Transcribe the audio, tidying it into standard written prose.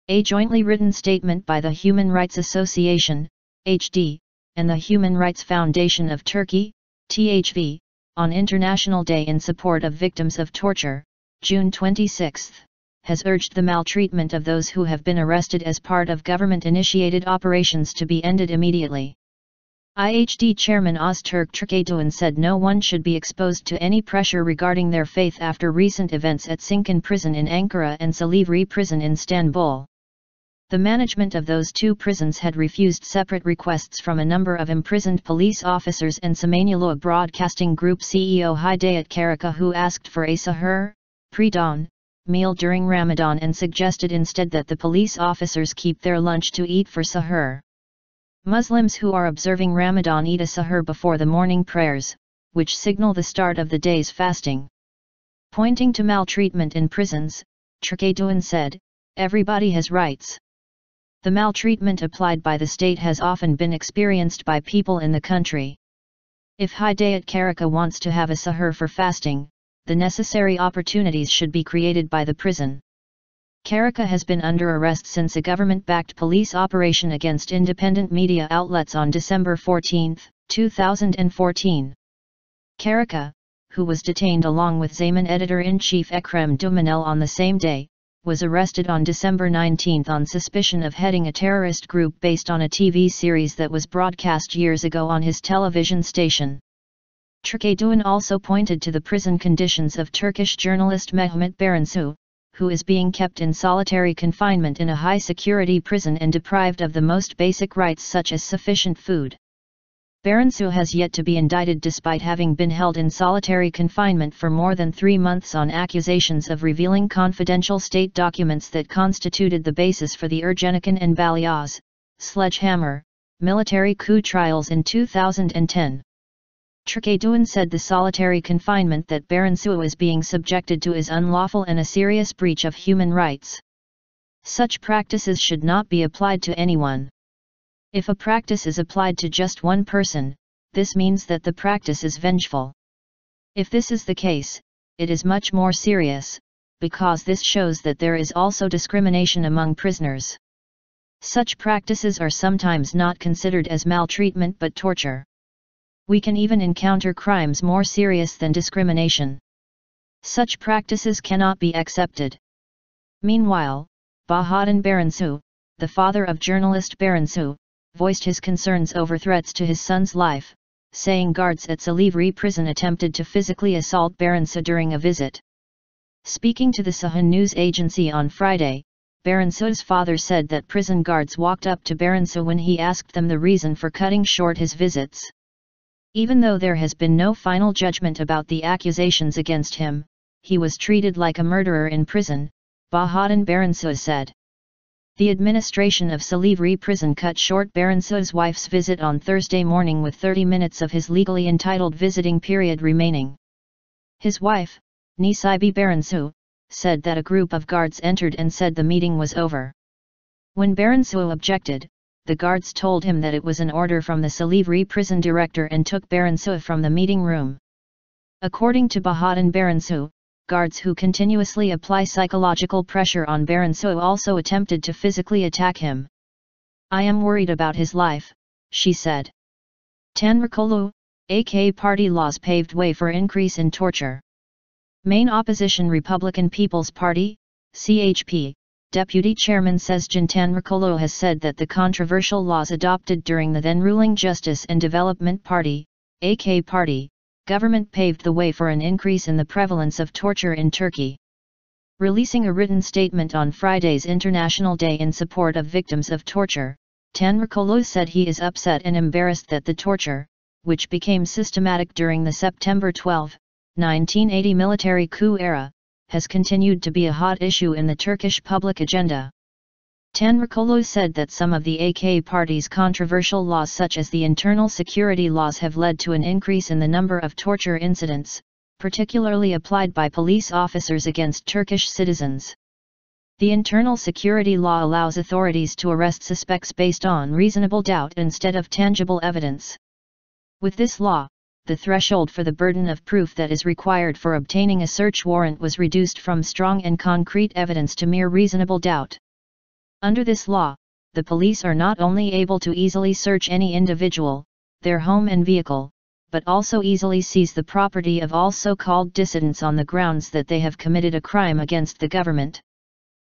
A jointly written statement by the Human Rights Association, IHD, and the Human Rights Foundation of Turkey, TİHV, on International Day in support of victims of torture, June 26, has urged the maltreatment of those who have been arrested as part of government-initiated operations to be ended immediately. IHD Chairman Öztürk Türkdoğan said no one should be exposed to any pressure regarding their faith after recent events at Sincan Prison in Ankara and Silivri Prison in Istanbul. The management of those two prisons had refused separate requests from a number of imprisoned police officers and Samanyolu Broadcasting Group CEO Hidayet Karaca, who asked for a sahur, pre-dawn, meal during Ramadan and suggested instead that the police officers keep their lunch to eat for sahur. Muslims who are observing Ramadan eat a sahur before the morning prayers, which signal the start of the day's fasting. Pointing to maltreatment in prisons, Türkdoğan said, "Everybody has rights. The maltreatment applied by the state has often been experienced by people in the country. If Hidayet Karaca wants to have a sahur for fasting, the necessary opportunities should be created by the prison." Karaca has been under arrest since a government-backed police operation against independent media outlets on December 14, 2014. Karaca, who was detained along with Zaman editor-in-chief Ekrem İmamoğlu on the same day, was arrested on December 19 on suspicion of heading a terrorist group based on a TV series that was broadcast years ago on his television station. Türkdoğan also pointed to the prison conditions of Turkish journalist Mehmet Baransu, who is being kept in solitary confinement in a high-security prison and deprived of the most basic rights such as sufficient food. Baransu has yet to be indicted despite having been held in solitary confinement for more than 3 months on accusations of revealing confidential state documents that constituted the basis for the Ergenekon and Balyaz, Sledgehammer, military coup trials in 2010. Türkdoğan said the solitary confinement that Baransu is being subjected to is unlawful and a serious breach of human rights. Such practices should not be applied to anyone. If a practice is applied to just one person, this means that the practice is vengeful. If this is the case, it is much more serious, because this shows that there is also discrimination among prisoners. Such practices are sometimes not considered as maltreatment but torture. We can even encounter crimes more serious than discrimination. Such practices cannot be accepted. Meanwhile, Bahadır Baransu, the father of journalist Baransu, voiced his concerns over threats to his son's life, saying guards at Silivri prison attempted to physically assault Baransu during a visit. Speaking to the Sahur news agency on Friday, Baransu's father said that prison guards walked up to Baransu when he asked them the reason for cutting short his visits. Even though there has been no final judgment about the accusations against him, he was treated like a murderer in prison, Bahadır Baransu said. The administration of Silivri prison cut short Baransu's wife's visit on Thursday morning with 30 minutes of his legally entitled visiting period remaining. His wife, Nesibe Baransu, said that a group of guards entered and said the meeting was over. When Baransu objected, the guards told him that it was an order from the Silivri prison director and took Baransu from the meeting room. According to Bahadır Baransu, guards who continuously apply psychological pressure on Baransu also attempted to physically attack him. "I am worried about his life," she said. Tanrıkolu, AK party laws paved way for increase in torture. Main opposition Republican People's Party, CHP, Deputy Chairman Sezgin Tanrıkolu has said that the controversial laws adopted during the then-ruling Justice and Development Party, AK party, government paved the way for an increase in the prevalence of torture in Turkey. Releasing a written statement on Friday's International Day in support of victims of torture, Tanrıkolu said he is upset and embarrassed that the torture, which became systematic during the September 12, 1980 military coup era, has continued to be a hot issue in the Turkish public agenda. Tanrıkolu said that some of the AK party's controversial laws such as the internal security laws have led to an increase in the number of torture incidents, particularly applied by police officers against Turkish citizens. The internal security law allows authorities to arrest suspects based on reasonable doubt instead of tangible evidence. With this law, the threshold for the burden of proof that is required for obtaining a search warrant was reduced from strong and concrete evidence to mere reasonable doubt. Under this law, the police are not only able to easily search any individual, their home and vehicle, but also easily seize the property of all so-called dissidents on the grounds that they have committed a crime against the government.